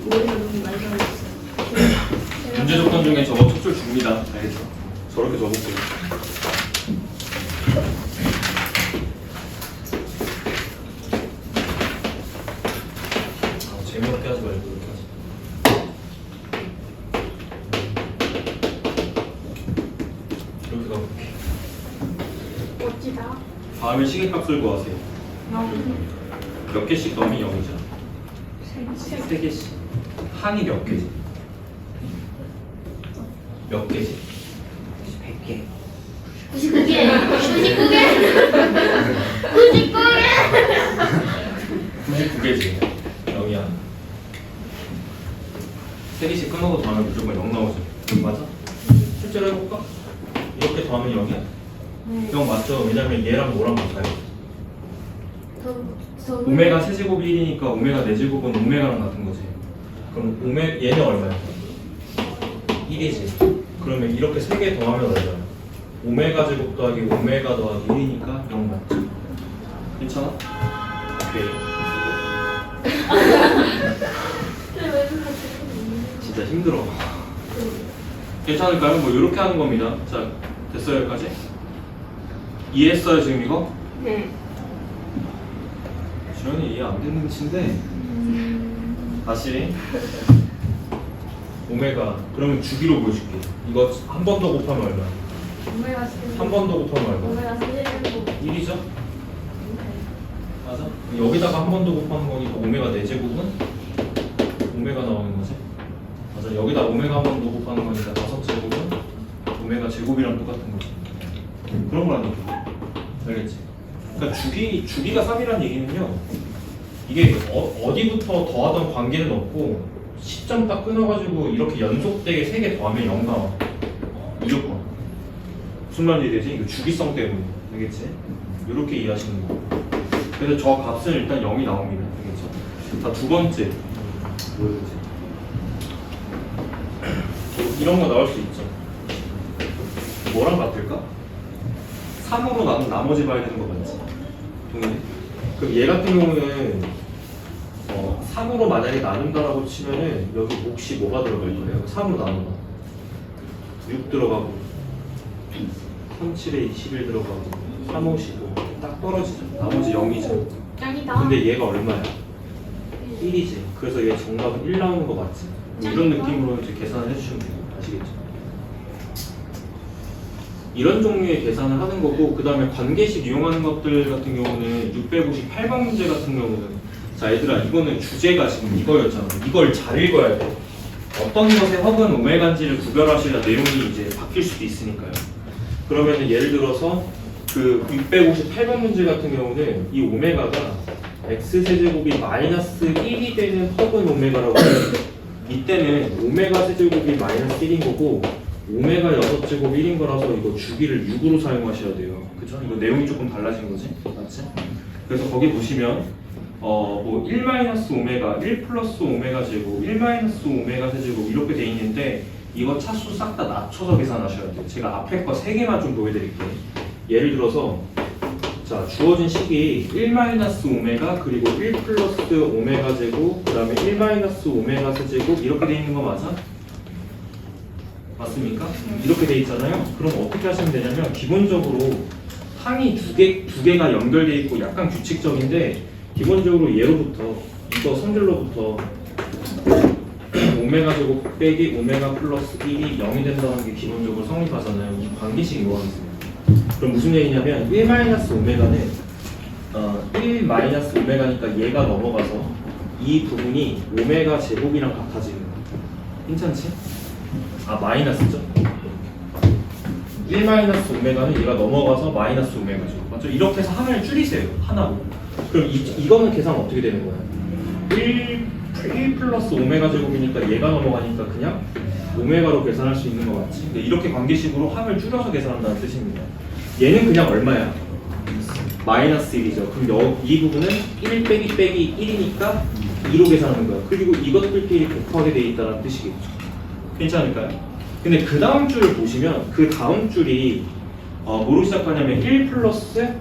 머리가 너무 많이 나왔어요. 문제 조건 중에 저거 척줄 줍니다. 알겠죠? 저렇게 적을게요. 재미없게 하지 말고 이렇게 하지. 이렇게 가볼게. 멋지다. 다음에 시계값을 구하세요. 몇 개씩 넣으면 0이죠? 3개씩. 항이 몇 개지? 몇 개지? 100개. 99개. 99개. 99개지. 0이야. 3개씩 끊어서 더하면 무조건 0 나오죠. 맞아? 실제로 해볼까? 이렇게 더하면 0이야? 0 맞죠? 왜냐면 얘랑 뭐랑 같아요? 오메가 세제곱이 1이니까 오메가 4제곱은 오메가랑 같은 거지. 그럼 얘는 얼마야? 1이지. 그러면 이렇게 3개 더하면 얼마야? 오메가 제곱 더하기 오메가 더하기 1이니까 0 맞죠? 괜찮아? 오케이. 진짜 힘들어. 괜찮을까요? 뭐 이렇게 하는 겁니다. 자, 됐어요 여기까지? 이해했어요 지금 이거? 네. 주연이 이해 안 되는 친데 다시 오메가 그러면 주기로 보여줄게. 이거 한 번 더 곱하면 얼마야? 오메가 3. 한 번 더 곱하면 얼마야? 오메가 3제곱. 1이죠? 맞아? 여기다가 한 번 더 곱하는 거니까 오메가 4제곱은 오메가 나오는 거지? 맞아. 여기다 오메가 한 번 더 곱하는 거니까 5제곱은 오메가 제곱이랑 똑같은 거지. 그런 거라니까. 알겠지? 그러니까 주기가 3이라는 얘기는요, 이게 어디부터 더하던 관계는 없고 시점 딱 끊어가지고 이렇게 연속되게 3개 더하면 0 나와. 무조건. 무슨 말인지 되지? 이거 주기성 때문에. 알겠지? 이렇게 이해하시는 거. 그래서 저 값은 일단 0이 나옵니다. 알겠죠? 자, 두 번째. 뭐였지? 이런 거 나올 수 있죠. 뭐랑 같을까? 3으로 나눈 나머지 봐야 되는 거 맞지? 동의해? 그럼 얘 같은 경우는 3으로 만약에 나눈다라고 치면은 여기 몫이 뭐가 들어갈 거예요? 3으로 나눠봐. 6 들어가고 3, 7에 21 들어가고 3, 5, 15 딱 떨어지죠. 나머지 0이죠. 짱이다. 근데 얘가 얼마야? 1이지. 그래서 얘 정답은 1 나오는 거 맞지? 이런 느낌으로 이제 계산을 해주시면 돼요. 아시겠죠? 이런 종류의 계산을 하는 거고, 그 다음에 관계식 이용하는 것들 같은 경우는 658번 문제 같은 경우는, 자 얘들아 이거는 주제가 지금 이거였잖아. 이걸 잘 읽어야 돼. 어떤 것의 허근 오메가인지를 구별하셔야 내용이 이제 바뀔 수도 있으니까요. 그러면은 예를 들어서 그 658번 문제 같은 경우는 이 오메가가 x세제곱이 마이너스 1이 되는 허근 오메가라고 해요. 이때는 오메가 세제곱이 마이너스 1인 거고 오메가 6제곱 1인 거라서 이거 주기를 6으로 사용하셔야 돼요. 그쵸? 이거 내용이 조금 달라진 거지? 맞지? 그래서 거기 보시면 뭐 1 마이너스 오메가, 1 플러스 오메가 제곱, 1 마이너스 오메가 세제곱 이렇게 돼 있는데 이거 차수 싹 다 낮춰서 계산하셔야 돼요. 제가 앞에 거 3개만 좀 보여드릴게요. 예를 들어서 자 주어진 식이 1 마이너스 오메가 그리고 1 플러스 오메가 제곱 그 다음에 1 마이너스 오메가 세제곱 이렇게 돼 있는 거 맞아? 맞습니까? 이렇게 돼 있잖아요. 그럼 어떻게 하시면 되냐면 기본적으로 항이 두 개가 연결돼 있고 약간 규칙적인데 기본적으로 얘로부터 이거 성질로부터 오메가 제곱 빼기 오메가 플러스 1이 0이 된다는 게 기본적으로 성립하잖아요. 이 관계식 이용하겠습니다. 그럼 무슨 얘기냐면 1 마이너스 오메가는 1 마이너스 오메가니까 얘가 넘어가서 이 부분이 오메가 제곱이랑 같아지는 거예요. 괜찮지? 아 마이너스죠? 1 마이너스 오메가는 얘가 넘어가서 마이너스 오메가죠. 맞죠? 이렇게 해서 하나를 줄이세요. 하나로. 그럼 이거는 계산 어떻게 되는 거야? 1 플러스 오메가 제곱이니까 얘가 넘어가니까 그냥 오메가로 계산할 수 있는 거 맞지? 근데 이렇게 관계식으로 합을 줄여서 계산한다는 뜻입니다. 얘는 그냥 얼마야? 마이너스 1이죠. 그럼 이 부분은 1 빼기 빼기 1이니까 2로 계산하는 거야. 그리고 이것들끼리 곱하게 돼 있다는 뜻이겠죠. 괜찮을까요? 근데 그 다음 줄을 보시면 그 다음 줄이 뭐로 시작하냐면 1 플러스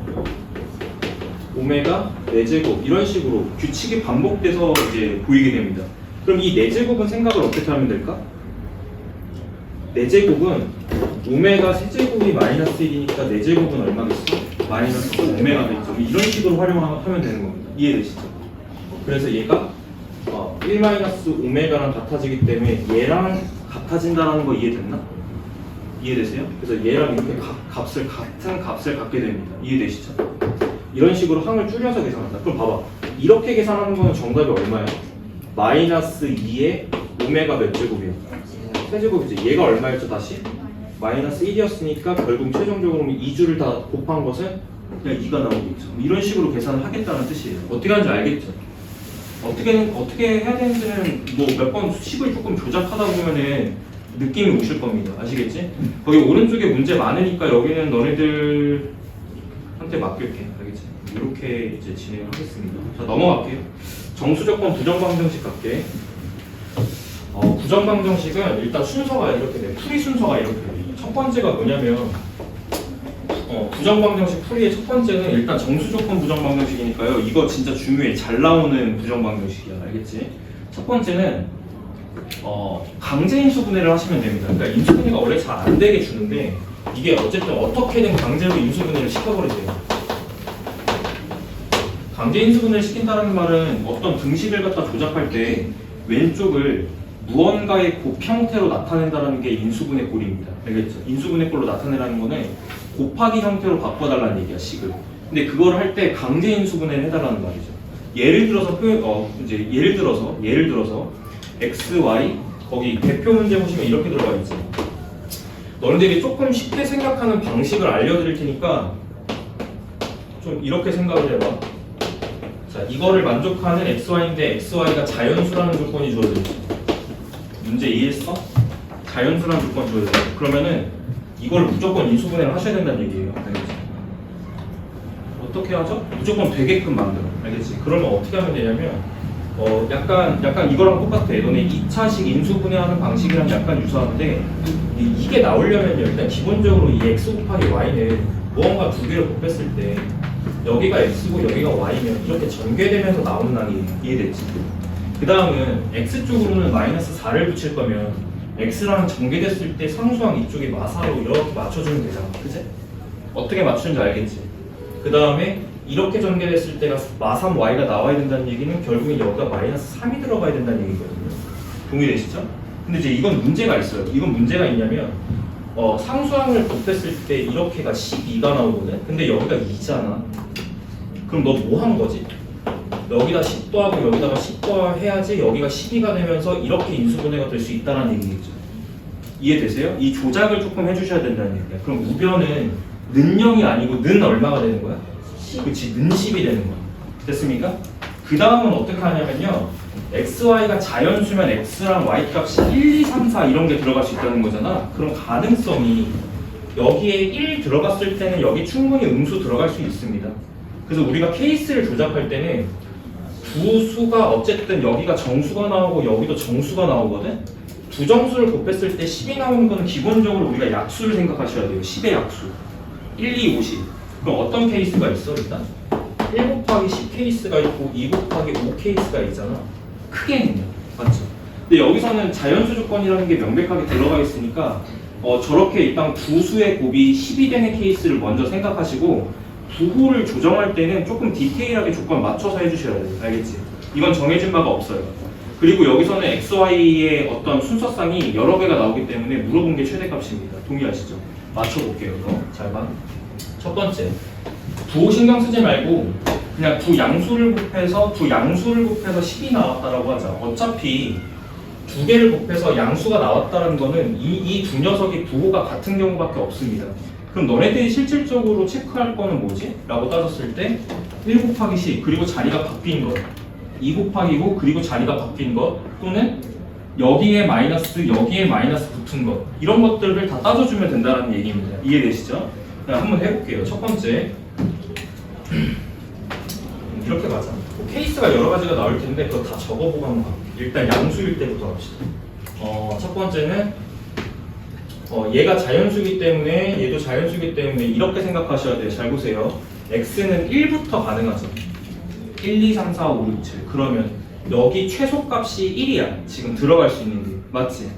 오메가 4제곱 이런 식으로 규칙이 반복돼서 이제 보이게 됩니다. 그럼 이 4제곱은 생각을 어떻게 하면 될까? 4제곱은 오메가 세제곱이 마이너스 1이니까 4제곱은 얼마겠어? 마이너스 오메가겠죠. 이런 식으로 활용하면 되는 겁니다. 이해되시죠? 그래서 얘가 1 마이너스 오메가랑 같아지기 때문에 얘랑 같아진다는 거 이해됐나? 이해되세요? 그래서 얘랑 이렇게 같은 값을 갖게 됩니다. 이해되시죠? 이런 식으로 항을 줄여서 계산한다. 그럼 봐봐. 이렇게 계산하는 거는 정답이 얼마야? 마이너스 2에 오메가 몇 제곱이야? 세제곱이지. 얘가 얼마였죠 다시? 마이너스 1이었으니까 결국 최종적으로 2주를 다 곱한 것은 그냥 2가 나오겠죠. 이런 식으로 계산을 하겠다는 뜻이에요. 어떻게 하는지 알겠죠? 어떻게 해야 되는지는 뭐 몇 번 식을 조금 조작하다 보면은 느낌이 오실 겁니다. 아시겠지? 거기 오른쪽에 문제 많으니까 여기는 너네들한테 맡길게. 알겠지? 이렇게 이제 진행하겠습니다. 자, 넘어갈게요. 정수조건 부정방정식 갈게. 부정방정식은 일단 순서가 이렇게 돼. 풀이 순서가 이렇게 돼. 첫 번째가 뭐냐면 부정방정식 풀이의 첫 번째는 일단 정수조건 부정방정식이니까요. 이거 진짜 중요해. 잘 나오는 부정방정식이야. 알겠지? 첫 번째는 강제 인수분해를 하시면 됩니다. 그러니까 인수분해가 원래 잘 안 되게 주는데 이게 어쨌든 어떻게든 강제로 인수분해를 시켜버리세요. 강제 인수분해를 시킨다는 말은 어떤 등식을 갖다 조작할 때 왼쪽을 무언가의 곱 형태로 나타낸다는 게 인수분해 꼴입니다. 알겠죠? 인수분해 꼴로 나타내라는 거는 곱하기 형태로 바꿔달라는 얘기야, 식을. 근데 그걸 할 때 강제 인수분해를 해달라는 말이죠. 예를 들어서 예를 들어서 x, y 거기 대표 문제 보시면 이렇게 들어가 있지. 너희들이 조금 쉽게 생각하는 방식을 알려드릴 테니까 좀 이렇게 생각을 해봐. 자, 이거를 만족하는 xy인데 xy가 자연수라는 조건이 주어져 있어. 문제 이해했어? 자연수라는 조건 주어져 있어. 그러면은 이걸 무조건 인수분해를 하셔야 된다는 얘기예요. 알겠지? 어떻게 하죠? 무조건 되게끔 만들어. 알겠지? 그러면 어떻게 하면 되냐면 약간 이거랑 똑같아. 너네 2차식 인수분해하는 방식이랑 약간 유사한데 이게 나오려면요. 일단 기본적으로 이 x 곱하기 y는 무언가 두 개를 곱했을 때 여기가 x고 여기가 y면 이렇게 전개되면서 나오는 항이 이해됐지? 그 다음은 x쪽으로는 마이너스 4를 붙일 거면 x랑 전개됐을 때 상수항 이쪽에 마사로 이렇게 맞춰주면 되잖아. 그치? 어떻게 맞추는지 알겠지? 그 다음에 이렇게 전개됐을 때가 마3 y가 나와야 된다는 얘기는 결국엔 여기가 마이너스 3이 들어가야 된다는 얘기거든요. 동의되시죠? 근데 이제 이건 문제가 있어요. 이건 문제가 있냐면 상수항을 곱했을 때 이렇게가 12가 나오거든? 근데 여기가 2잖아. 그럼 너 뭐 한 거지? 여기다 10 더하고 여기다가 10 더해야지 여기가 12가 되면서 이렇게 인수분해가 될 수 있다는 얘기겠죠. 이해되세요? 이 조작을 조금 해주셔야 된다는 얘기야. 그럼 우변은 는 0이 아니고 는 얼마가 되는 거야? 그치, 는 10이 되는 거야. 됐습니까? 그 다음은 어떻게 하냐면요. xy가 자연수면 x랑 y 값이 1, 2, 3, 4 이런 게 들어갈 수 있다는 거잖아. 그럼 가능성이 여기에 1 들어갔을 때는 여기 충분히 음수 들어갈 수 있습니다. 그래서 우리가 케이스를 조작할 때는 두 수가 어쨌든 여기가 정수가 나오고 여기도 정수가 나오거든? 두 정수를 곱했을 때 10이 나오는 거는 기본적으로 우리가 약수를 생각하셔야 돼요. 10의 약수. 1, 2, 50. 그럼 어떤 케이스가 있어 일단? 1 곱하기 10 케이스가 있고 2 곱하기 5 케이스가 있잖아. 크게는요. 맞죠? 근데 여기서는 자연수 조건이라는 게 명백하게 들어가 있으니까 저렇게 일단 두 수의 곱이 10이 되는 케이스를 먼저 생각하시고 부호를 조정할 때는 조금 디테일하게 조건 맞춰서 해주셔야 돼요. 알겠지? 이건 정해진 바가 없어요. 그리고 여기서는 xy의 어떤 순서상이 여러 개가 나오기 때문에 물어본 게 최대값입니다. 동의하시죠? 맞춰볼게요. 그럼 잘 봐. 첫 번째, 부호 신경 쓰지 말고 그냥 두 양수를 곱해서 10이 나왔다라고 하자. 어차피 두 개를 곱해서 양수가 나왔다는 거는 이 두 녀석이 부호가 같은 경우밖에 없습니다. 그럼 너네들이 실질적으로 체크할 거는 뭐지? 라고 따졌을 때 1 곱하기 10 그리고 자리가 바뀐 것 2 곱하기 5 그리고 자리가 바뀐 것 또는 여기에 마이너스 여기에 마이너스 붙은 것 이런 것들을 다 따져주면 된다는 얘기입니다. 이해되시죠? 그냥 한번 해볼게요. 첫 번째 이렇게 가자. 뭐 케이스가 여러 가지가 나올 텐데 그거 다 적어보고 한번 가볼게요. 일단 양수일 때부터 합시다. 첫 번째는 얘가 자연수이기 때문에 얘도 자연수이기 때문에 이렇게 생각하셔야 돼요. 잘 보세요. x는 1부터 가능하죠. 1, 2, 3, 4, 5, 6, 7 그러면 여기 최소값이 1이야. 지금 들어갈 수 있는 게. 맞지?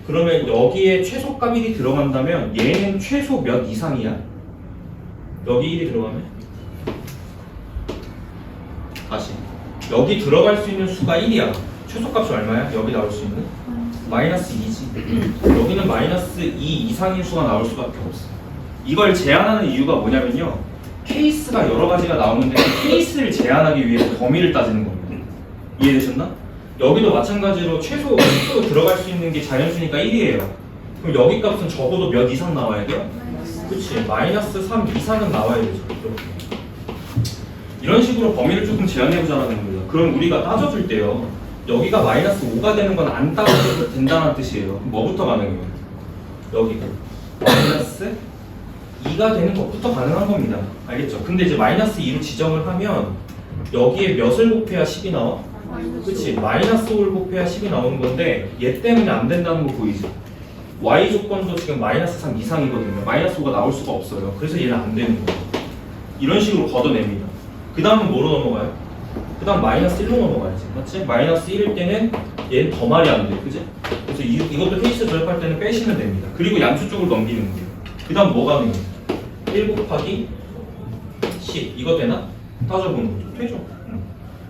그러면 여기에 최소값 1이 들어간다면 얘는 최소 몇 이상이야? 여기 1이 들어가면? 다시. 여기 들어갈 수 있는 수가 1이야. 최소값이 얼마야? 여기 나올 수 있는? 마이너스 2지. 여기는 마이너스 2 이상인 수가 나올 수밖에 없어. 이걸 제한하는 이유가 뭐냐면요. 케이스가 여러 가지가 나오는데 그 케이스를 제한하기 위해서 범위를 따지는 겁니다. 이해되셨나? 여기도 마찬가지로 최소 들어갈 수 있는 게 자연수니까 1이에요. 그럼 여기 값은 적어도 몇 이상 나와야 돼요? 그치. 마이너스 3 이상은 나와야 되죠. 이렇게. 이런 식으로 범위를 조금 제한해보자는 겁니다. 그럼 우리가 따져줄 때요. 여기가 마이너스 5가 되는 건 안 따져도 된다는 뜻이에요. 그럼 뭐부터 가능해요? 여기가 마이너스 2가 되는 것부터 가능한 겁니다. 알겠죠? 근데 이제 마이너스 2로 지정을 하면 여기에 몇을 곱해야 10이 나와? 그치? 마이너스 5를 곱해야 10이 나오는 건데 얘 때문에 안 된다는 거 보이죠? y 조건도 지금 마이너스 3 이상이거든요. 마이너스 5가 나올 수가 없어요. 그래서 얘는 안 되는 거예요. 이런 식으로 걷어냅니다. 그 다음은 뭐로 넘어가요? 그 다음 마이너스 1로 넘어가야지. 맞지? 마이너스 1일 때는 얘는 더 말이 안 돼. 그지? 그래서 이것도 케이스 조합할 때는 빼시면 됩니다. 그리고 양수 쪽으로 넘기는 거예요. 그 다음 뭐가 되냐? 1 곱하기 10. 이거 되나? 따져보는 거죠. 되죠?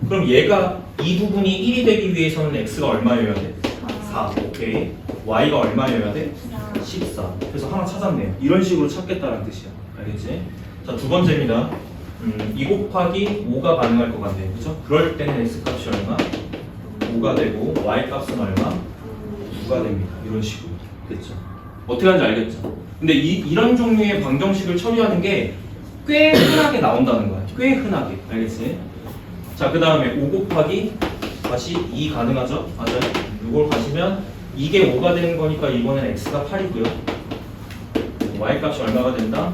그럼 얘가 이 부분이 1이 되기 위해서는 x가 얼마여야 돼? 4. 오케이. y가 얼마여야 돼? 14. 그래서 하나 찾았네요. 이런 식으로 찾겠다는 뜻이야. 알겠지? 자, 두 번째입니다. 2 곱하기 5가 가능할 것 같네요. 그죠? 그럴 때는 x값이 얼마? 5가 되고 y값은 얼마? 9가 됩니다. 이런 식으로. 됐죠? 어떻게 하는지 알겠죠? 근데 이런 종류의 방정식을 처리하는 게 꽤 흔하게 나온다는 거야. 꽤 흔하게. 알겠지? 자, 그 다음에 5 곱하기 다시 2 가능하죠? 맞아요? 이걸 가시면 이게 5가 되는 거니까 이번엔 x가 8이고요. y값이 얼마가 된다?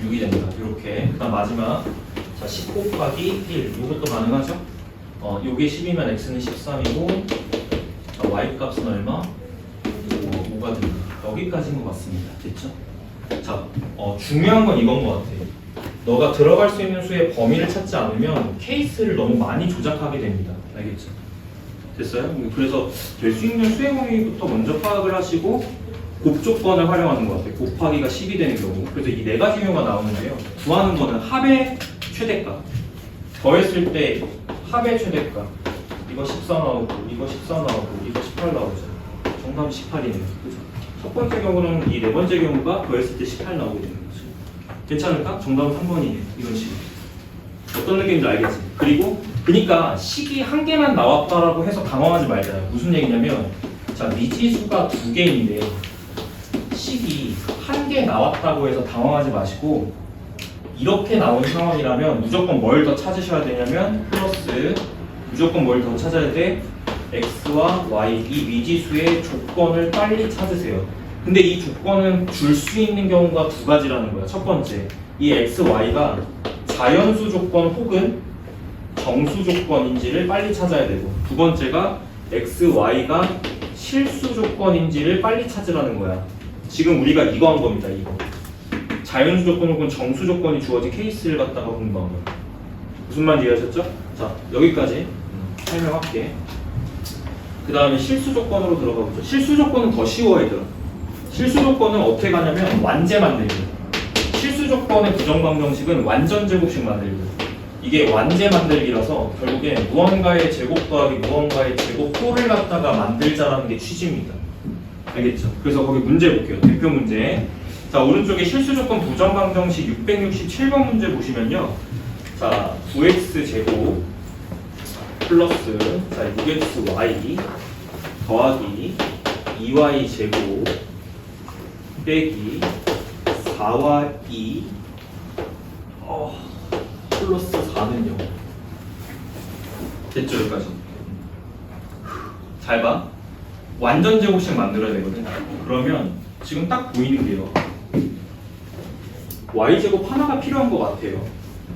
6이 됩니다. 이렇게. 그 다음 마지막. 자, 10 곱하기 1. 이것도 가능하죠? 요게 10이면 x는 13이고 자, y값은 얼마? 5가 됩니다. 여기까지인 것 같습니다. 됐죠? 자, 중요한 건 이건 것 같아요. 너가 들어갈 수 있는 수의 범위를 찾지 않으면 케이스를 너무 많이 조작하게 됩니다. 알겠죠? 됐어요? 그래서 될 수 있는 수의 범위부터 먼저 파악을 하시고 곱조건을 활용하는 것 같아요. 곱하기가 10이 되는 경우. 그래서 이 네 가지 경우가 나오는데요. 구하는 거는 합의 최대값. 더했을 때 합의 최대값. 이거 14 나오고, 이거 14 나오고, 이거 18 나오죠. 정답은 18이네요. 그죠? 첫 번째 경우는 이 네 번째 경우가 더했을 때 18 나오게 되는 거죠. 괜찮을까? 정답은 3번이네요. 이런 식으로. 어떤 느낌인지 알겠지? 그리고 그러니까 식이 한 개만 나왔다라고 해서 당황하지 말자요. 무슨 얘기냐면 자, 미지수가 두 개인데 식이 한 개 나왔다고 해서 당황하지 마시고 이렇게 나온 상황이라면 무조건 뭘 더 찾으셔야 되냐면 플러스 무조건 뭘 더 찾아야 돼? x와 y 이 미지수의 조건을 빨리 찾으세요. 근데 이 조건은 줄 수 있는 경우가 두 가지라는 거야. 첫 번째, 이 x, y가 자연수 조건 혹은 정수 조건인지를 빨리 찾아야 되고 두 번째가 x, y가 실수 조건인지를 빨리 찾으라는 거야. 지금 우리가 이거 한 겁니다. 이거 자연수 조건 혹은 정수 조건이 주어진 케이스를 갖다가 공부한 거야. 무슨 말 이해하셨죠? 자, 여기까지 설명할게. 그 다음에 실수 조건으로 들어가 보죠. 실수 조건은 더 쉬워 얘들아. 실수 조건은 어떻게 가냐면 완제 만들기. 실수 조건의 부정방정식은 완전 제곱식 만들기. 이게 완제 만들기라서 결국에 무언가의 제곱 더하기 무언가의 제곱호를 갖다가 만들자라는 게 취지입니다. 알겠죠? 그래서 거기 문제 볼게요. 대표 문제. 자, 오른쪽에 실수 조건 부정방정식 667번 문제 보시면요. 자, 9x 제곱 플러스 자, 6xy 더하기 2y 제곱 빼기 4와 2 플러스 4는요. 됐죠? 여기까지. 잘 봐. 완전 제곱식 만들어야 되거든. 그러면 지금 딱 보이는 게요. y제곱 하나가 필요한 것 같아요.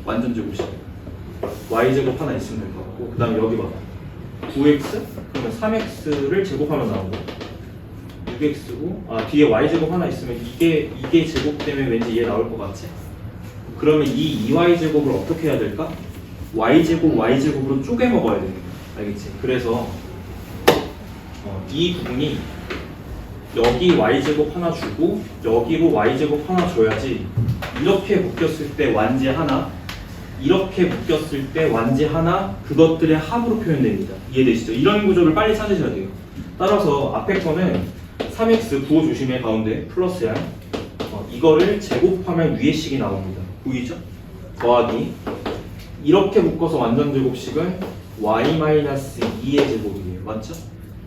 완전 제곱식. y제곱 하나 있으면 될 것 같고 그 다음에 여기 봐. 9x? 그러면 3x를 제곱하면 나오고 6x고 뒤에 y제곱 하나 있으면 이게 제곱되면 왠지 얘 나올 것 같지? 그러면 이 2y제곱을 어떻게 해야 될까? y제곱 y제곱으로 쪼개 먹어야 됩니다. 알겠지? 그래서 이 부분이 여기 y제곱 하나 주고 여기로 y제곱 하나 줘야지 이렇게 묶였을 때 완제 하나, 이렇게 묶였을 때 완제 하나, 그것들의 합으로 표현됩니다. 이해되시죠? 이런 구조를 빨리 찾으셔야 돼요. 따라서 앞에 거는 3x 부호 조심해 가운데 플러스야. 이거를 제곱하면 위에 식이 나옵니다. 보이죠? 더하기 이렇게 묶어서 완전 제곱식은 y-2의 제곱이에요. 맞죠?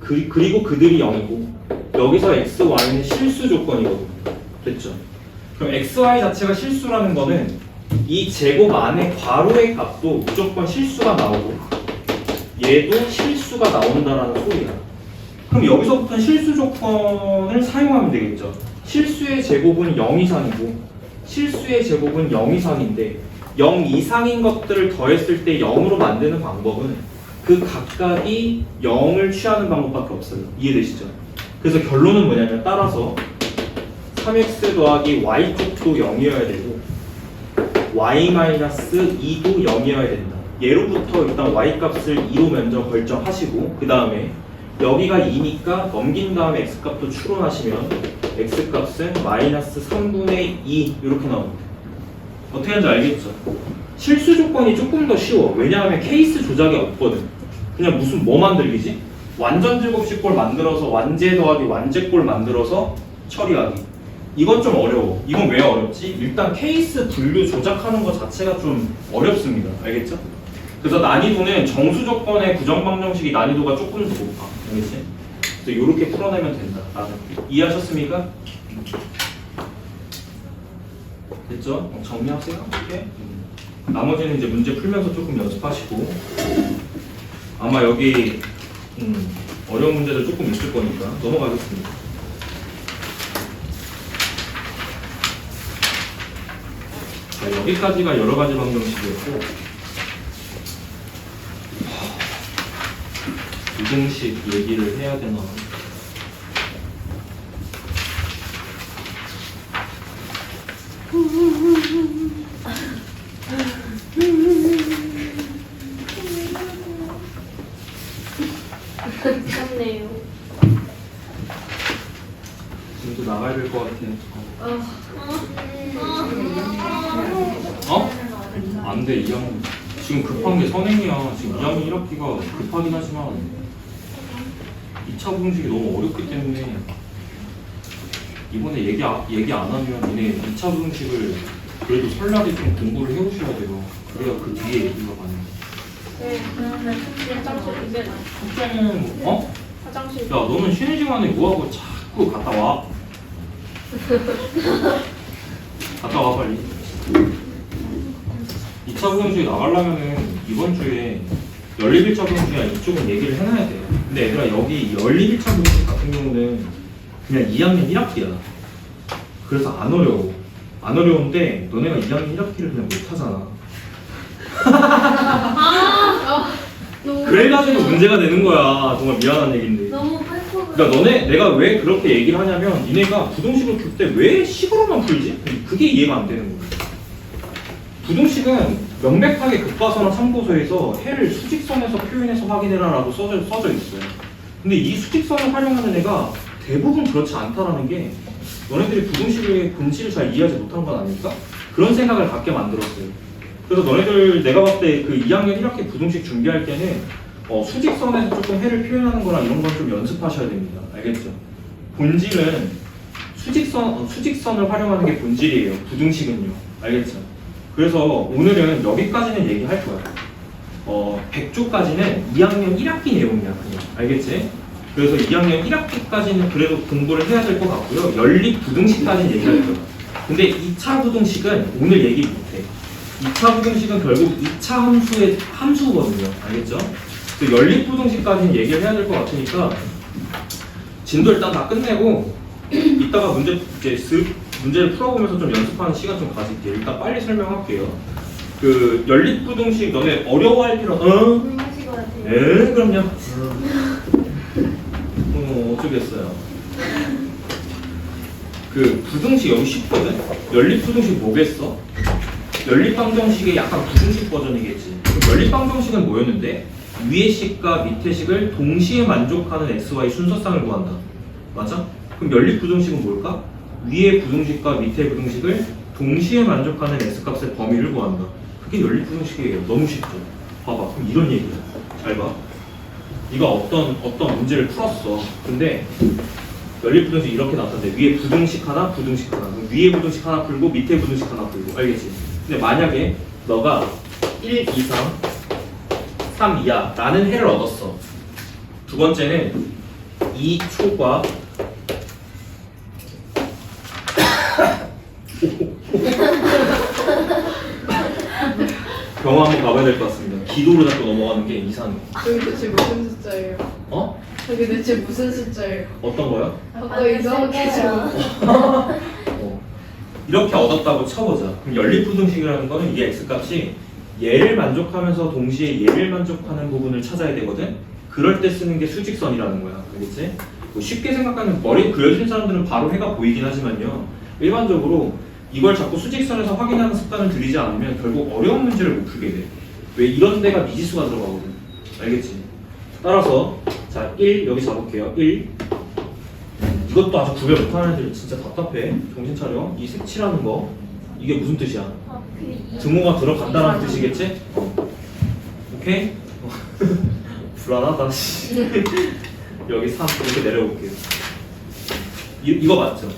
그리고 그들이 0이고 여기서 x, y는 실수 조건이거든요. 됐죠? 그럼 x, y 자체가 실수라는 거는 이 제곱 안에 괄호의 값도 무조건 실수가 나오고 얘도 실수가 나온다라는 소리야. 그럼 여기서부터는 실수 조건을 사용하면 되겠죠. 실수의 제곱은 0 이상이고 실수의 제곱은 0 이상인데 0 이상인 것들을 더했을 때 0으로 만드는 방법은 그 각각이 0을 취하는 방법밖에 없어요. 이해되시죠? 그래서 결론은 뭐냐면 따라서 3x 더하기 y쪽도 0이어야 되고 y-2도 0이어야 된다. 예로부터 일단 y값을 2로 먼저 결정하시고 그 다음에 여기가 2니까 넘긴 다음에 x값도 추론하시면 x값은 마이너스 3분의 2 이렇게 나옵니다. 어떻게 하는지 알겠죠? 실수 조건이 조금 더 쉬워. 왜냐하면 케이스 조작이 없거든. 그냥 무슨 뭐 만들기지? 완전 제곱식꼴 만들어서 완제 더하기 완제꼴 만들어서 처리하기. 이건 좀 어려워. 이건 왜 어렵지? 일단 케이스 분류 조작하는 것 자체가 좀 어렵습니다. 알겠죠? 그래서 난이도는 정수 조건의 부정방정식이 난이도가 조금 더 높아. 알겠지? 그래서 이렇게 풀어내면 된다. 이해하셨습니까? 됐죠? 정리하세요. 이렇게. 나머지는 이제 문제 풀면서 조금 연습하시고 아마 여기 어려운 문제도 조금 있을 거니까 넘어가겠습니다. 자, 여기까지가 여러 가지 방정식이었고 이등식 얘기를 해야 되나? 무섭네요. 지금 또 나가야 될 것 같아요. 어? 안 돼, 2학년. 지금 급한 게 선행이야. 지금 2학년 1학기가 급하긴 하지만 2차 공식이 너무 어렵기 때문에 이번에 얘기 안 하면 얘네 2차 공식을 그래도 설날에 좀 공부를 해오셔야 돼요. 그래야 그 뒤에 얘기가 가는. 네, 그러면 화장실 이제 숙제는 어? 화장실. 야, 너는 쉬는 시간에 뭐하고 자꾸 갔다 와? 갔다 와 빨리. 2차 부동식에 나가려면은 이번 주에 연립 1차 부동식이나 이쪽은 얘기를 해놔야 돼요. 근데 얘들아 여기 연립 1차 부동식 같은 경우는 그냥 2학년 1학기야. 그래서 안 어려워. 안 어려운데 너네가 2학년 1학기를 그냥 못하잖아. 그래가지고 문제가 되는 거야. 정말 미안한 얘긴데. 너무 팔고. 그러니까 내가 왜 그렇게 얘기를 하냐면 니네가 부동식을 풀 때 왜 식으로만 풀지? 그게 이해가 안 되는 거야. 부동식은 명백하게 급과서나 참고서에서 해를 수직선에서 표현해서 확인해라 라고 써져 있어요. 근데 이 수직선을 활용하는 애가 대부분 그렇지 않다라는 게 너네들이 부동식의 본질을 잘 이해하지 못한 건 아닐까? 그런 생각을 갖게 만들었어요. 그래서 너네들 내가 봤을 때 그 2학년 1학기 부동식 준비할 때는 수직선에서 조금 해를 표현하는 거랑 이런 건 좀 연습하셔야 됩니다. 알겠죠? 본질은 수직선을 활용하는 게 본질이에요. 부등식은요. 알겠죠? 그래서 오늘은 여기까지는 얘기할 거야. 100조까지는 2학년 1학기 내용이야. 그냥. 알겠지? 그래서 2학년 1학기까지는 그래도 공부를 해야 될 것 같고요. 연립 부등식까지는 얘기할 거야. 근데 2차 부등식은 오늘 얘기 못해. 2차 부등식은 결국 2차 함수거든요. 알겠죠? 그래서 연립 부등식까지는 얘기를 해야 될 것 같으니까 진도 일단 다 끝내고 이따가 문제를 풀어보면서 좀 연습하는 시간 좀 가질게요. 일단 빨리 설명할게요. 그 연립 부등식 너네 어려워할 필요 하실 것 같아요. 네, 그럼요. 어쩌겠어요. 그 부등식 여기 쉽거든? 연립 부등식 뭐겠어? 연립 방정식의 약간 부등식 버전이겠지. 그럼 연립 방정식은 뭐였는데? 위의 식과 밑의 식을 동시에 만족하는 xy 순서쌍을 구한다. 맞아? 그럼 연립 부등식은 뭘까? 위의 부등식과 밑의 부등식을 동시에 만족하는 x값의 범위를 구한다. 그게 연립 부등식이에요. 너무 쉽죠? 봐봐. 그럼 이런 얘기야. 잘 봐. 네가 어떤 문제를 풀었어. 근데 연립 부등식 이렇게 나왔는데 위에 부등식 하나, 부등식 하나. 그럼 위에 부등식 하나 풀고 밑에 부등식 하나 풀고. 알겠지? 근데 만약에 너가 1 이상 3 이하 라는 해를 얻었어. 두 번째는 2초과 병원 한번 가봐야 될 것 같습니다. 기도로 자꾸 넘어가는 게 이상해. 저기 대체 무슨 숫자예요? 어? 저기 대체 무슨 숫자예요? 어떤 거요? 아까 이상하게 좀 이렇게 얻었다고 쳐보자. 그럼 연립부등식이라는 거는 이 x값이 얘를 만족하면서 동시에 얘를 만족하는 부분을 찾아야 되거든. 그럴 때 쓰는 게 수직선이라는 거야. 알겠지? 뭐 쉽게 생각하는 머리 그려진 사람들은 바로 해가 보이긴 하지만요. 일반적으로 이걸 자꾸 수직선에서 확인하는 습관을 들이지 않으면 결국 어려운 문제를 못 풀게 돼. 왜 이런 데가 미지수가 들어가거든. 알겠지? 따라서 자 1 여기 잡을게요. 1 이것도 아주 구별 못하는 애들 진짜 답답해. 정신 차려. 이 색칠하는 거 이게 무슨 뜻이야? 등호가 들어간다는 뜻이겠지? 오케이? 불안하다. 여기 3 이렇게 내려볼게요. 이거 맞죠?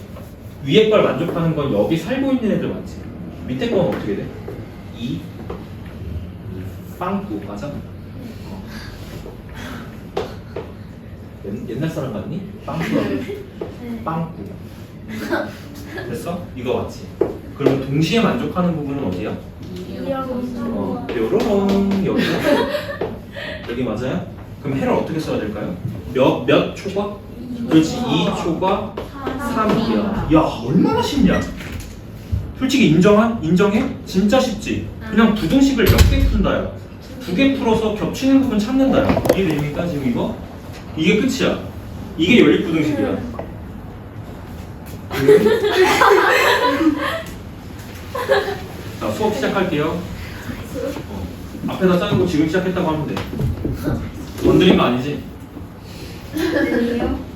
위에 걸 만족하는 건 여기 살고 있는 애들 맞지? 밑에 건 어떻게 돼? 2 빵꾸 맞아? 옛날 사람 같니? 빵꾸라고. 빵꾸. 됐어? 이거 맞지? 그러면 동시에 만족하는 부분은 어디야? 요런 여기야. 여기 맞아요? 그럼 해를 어떻게 써야 될까요? 몇 초과? 그렇지 2초과 3이야. 야 얼마나 쉽냐? 솔직히 인정해? 진짜 쉽지? 그냥 부등식을 몇 개 푼다야. 2개 풀어서 겹치는 부분 찾는다야. 이해됩니까 지금 이거? 이게 끝이야. 이게 연립부등식이야. 자 수업 시작할게요. 앞에다 짜고 지금 시작했다고 하면 돼. 건드린 거 아니지?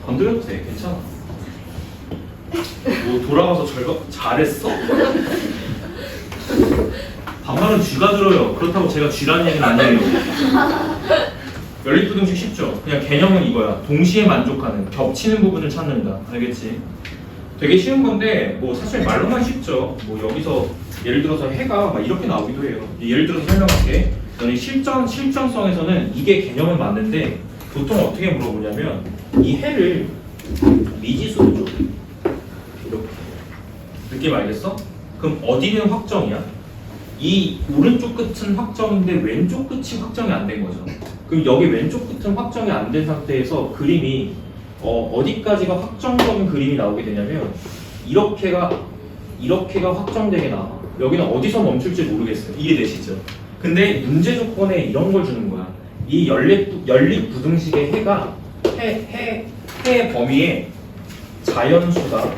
건드려도 돼. 괜찮아. 뭐 돌아가서 잘했어? 반말은 쥐가 들어요. 그렇다고 제가 쥐라는 얘기는 아니에요. 연립부등식 쉽죠? 그냥 개념은 이거야. 동시에 만족하는, 겹치는 부분을 찾는다. 알겠지? 되게 쉬운 건데 뭐 사실 말로만 쉽죠. 뭐 여기서 예를 들어서 해가 막 이렇게 나오기도 해요. 예를 들어서 설명할게. 너는 실전성에서는 이게 개념은 맞는데 보통 어떻게 물어보냐면 이 해를 미지수로 줘. 이렇게. 느낌 알겠어? 그럼 어디는 확정이야? 이 오른쪽 끝은 확정인데 왼쪽 끝이 확정이 안 된 거죠. 그럼 여기 왼쪽 끝은 확정이 안 된 상태에서 그림이 어디까지가 확정적인 그림이 나오게 되냐면 이렇게가 확정되게 나와. 여기는 어디서 멈출지 모르겠어요. 이해되시죠? 근데 문제 조건에 이런 걸 주는 거야. 이 연립 부등식의 해가 해의 범위에 자연수가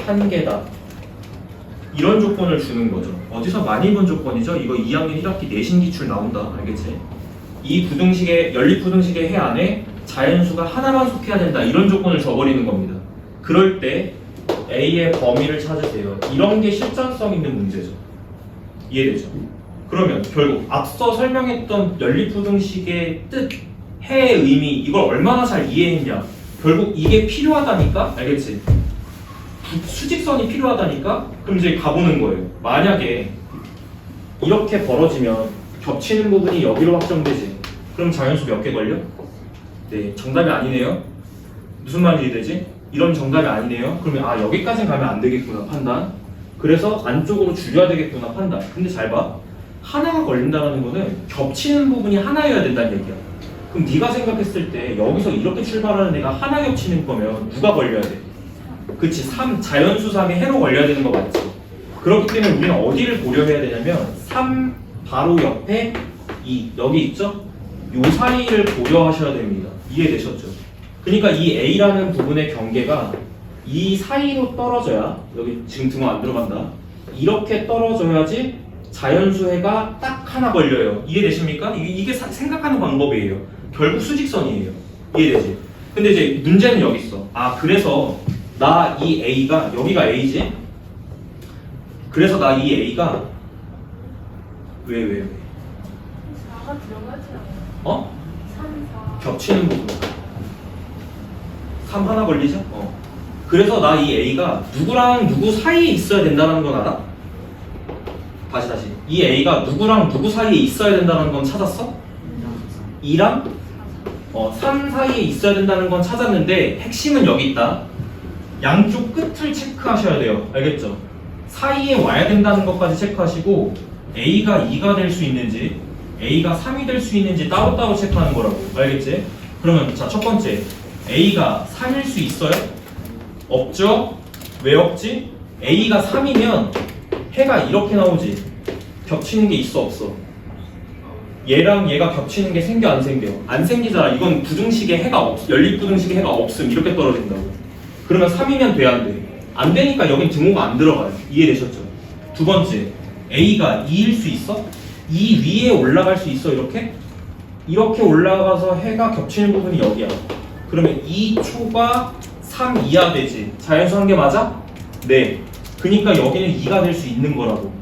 한 개다. 이런 조건을 주는 거죠. 어디서 많이 본 조건이죠? 이거 2학년 1학기 내신 기출 나온다. 알겠지? 이 부등식의 연립 부등식의 해 안에 자연수가 하나만 속해야 된다. 이런 조건을 줘버리는 겁니다. 그럴 때 A의 범위를 찾으세요. 이런 게 실전성 있는 문제죠. 이해되죠? 그러면 결국 앞서 설명했던 연립 부등식의 뜻, 해의 의미 이걸 얼마나 잘 이해했냐? 결국 이게 필요하다니까? 알겠지? 수직선이 필요하다니까? 그럼 이제 가보는 거예요. 만약에 이렇게 벌어지면 겹치는 부분이 여기로 확정되지. 그럼 자연수 몇 개 걸려? 네, 정답이 아니네요. 무슨 말이 되지? 이런 정답이 아니네요. 그러면 아 여기까지 가면 안 되겠구나 판단. 그래서 안쪽으로 줄여야 되겠구나 판단. 근데 잘 봐. 하나가 걸린다는 거는 겹치는 부분이 하나여야 된다는 얘기야. 그럼 네가 생각했을 때 여기서 이렇게 출발하는 애가 하나 겹치는 거면 누가 걸려야 돼? 그치, 3, 자연수상의 해로 걸려야 되는 거 맞지? 그렇기 때문에 우리는 어디를 고려해야 되냐면 3 바로 옆에 2 여기 있죠? 요 사이를 고려하셔야 됩니다. 이해되셨죠? 그러니까 이 A라는 부분의 경계가 이 사이로 떨어져야 여기 지금 등호 안 들어간다. 이렇게 떨어져야지 자연수 해가 딱 하나 걸려요. 이해되십니까? 이게 생각하는 방법이에요. 결국 수직선이에요. 이해되지? 근데 이제 문제는 여기 있어. 아, 그래서 나 이 A가 여기가 A지? 그래서 나 이 A가 왜? 4가 들어가지 않아요? 어? 3, 4. 겹치는 부분. 3 하나 걸리죠? 그래서 나 이 A가 누구랑 누구 사이에 있어야 된다는 건 알아? 다시. 이 A가 누구랑 누구 사이에 있어야 된다는 건 찾았어? 2랑 3 사이에 있어야 된다는 건 찾았는데 핵심은 여기 있다. 양쪽 끝을 체크하셔야 돼요. 알겠죠? 사이에 와야 된다는 것까지 체크하시고 A가 2가 될 수 있는지 A가 3이 될 수 있는지 따로따로 체크하는 거라고. 알겠지? 그러면 자, 첫 번째 A가 3일 수 있어요? 없죠? 왜 없지? A가 3이면 해가 이렇게 나오지. 겹치는 게 있어 없어? 얘랑 얘가 겹치는 게 생겨 안 생겨? 안 생기잖아. 이건 부등식에 해가 연립부등식에 해가 없음. 이렇게 떨어진다고. 그러면 3이면 돼 안 돼? 안 되니까 여긴 등호가 안 들어가요. 이해되셨죠? 두 번째 A가 2일 수 있어? 2 위에 올라갈 수 있어 이렇게? 이렇게 올라가서 해가 겹치는 부분이 여기야. 그러면 2초가 3 이하 되지. 자연수 한 개 맞아? 네. 그러니까 여기는 2가 될 수 있는 거라고.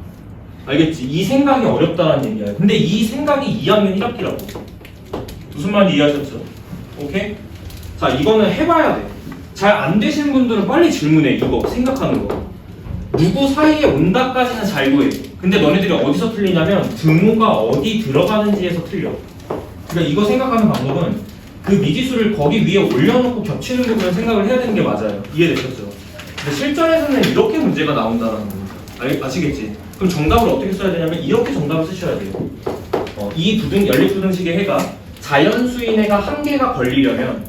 알겠지? 이 생각이 어렵다는 얘기야. 근데 이 생각이 2학년 1학기라고. 무슨 말인지 이해하셨죠? 오케이? 자, 이거는 해봐야 돼. 잘 안 되시는 분들은 빨리 질문해. 이거 생각하는 거. 누구 사이에 온다까지는 잘 구해. 근데 너네들이 어디서 틀리냐면 등호가 어디 들어가는지에서 틀려. 그러니까 이거 생각하는 방법은 그 미지수를 거기 위에 올려놓고 겹치는 부분을 생각을 해야 되는 게 맞아요. 이해되셨죠? 근데 실전에서는 이렇게 문제가 나온다는 겁니다. 아시겠지? 그럼 정답을 어떻게 써야 되냐면 이렇게 정답을 쓰셔야 돼요. 이 연립부등식의 해가 자연수인 해가 한 개가 걸리려면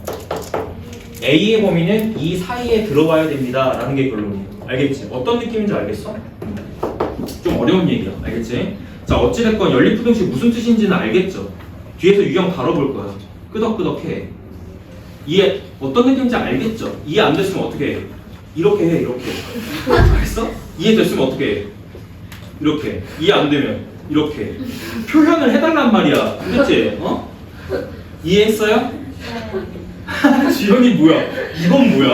A의 범위는 이 사이에 들어와야 됩니다 라는 게 결론이에요. 알겠지? 어떤 느낌인지 알겠어? 좀 어려운 얘기야. 알겠지? 자, 어찌됐건 연립부등식 무슨 뜻인지는 알겠죠? 뒤에서 유형 다뤄볼 거야. 끄덕끄덕해. 이해 어떤 느낌인지 알겠죠? 이해 안 됐으면 어떻게 해? 이렇게 해. 이렇게. 알겠어? 이해됐으면 어떻게 해? 이렇게. 이해 안 되면 이렇게. 표현을 해달란 말이야. 그치? 이해했어요? 지연이 뭐야? 이건 뭐야?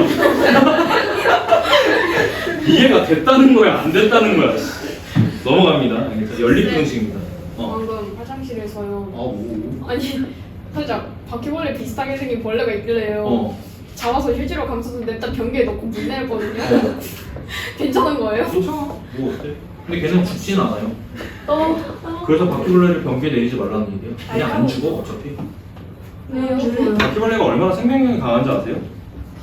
이해가 됐다는 거야? 안 됐다는 거야? 넘어갑니다. 연립부등식입니다. 방금 화장실에서요. 뭐. 아니 살짝 바퀴벌레 비슷하게 생긴 벌레가 있길래요. 잡아서 휴지로 감쌌는데 딱 변기에 넣고 문 내렸거든요. 괜찮은 거예요? 괜찮아. 뭐 어때? 근데 걔는 죽진 않아요. 그래서 바퀴벌레를 변기에 내리지 말라는 얘기예요. 그냥 안 죽어 어차피. 바퀴벌레가 얼마나 생명력이 강한지 아세요?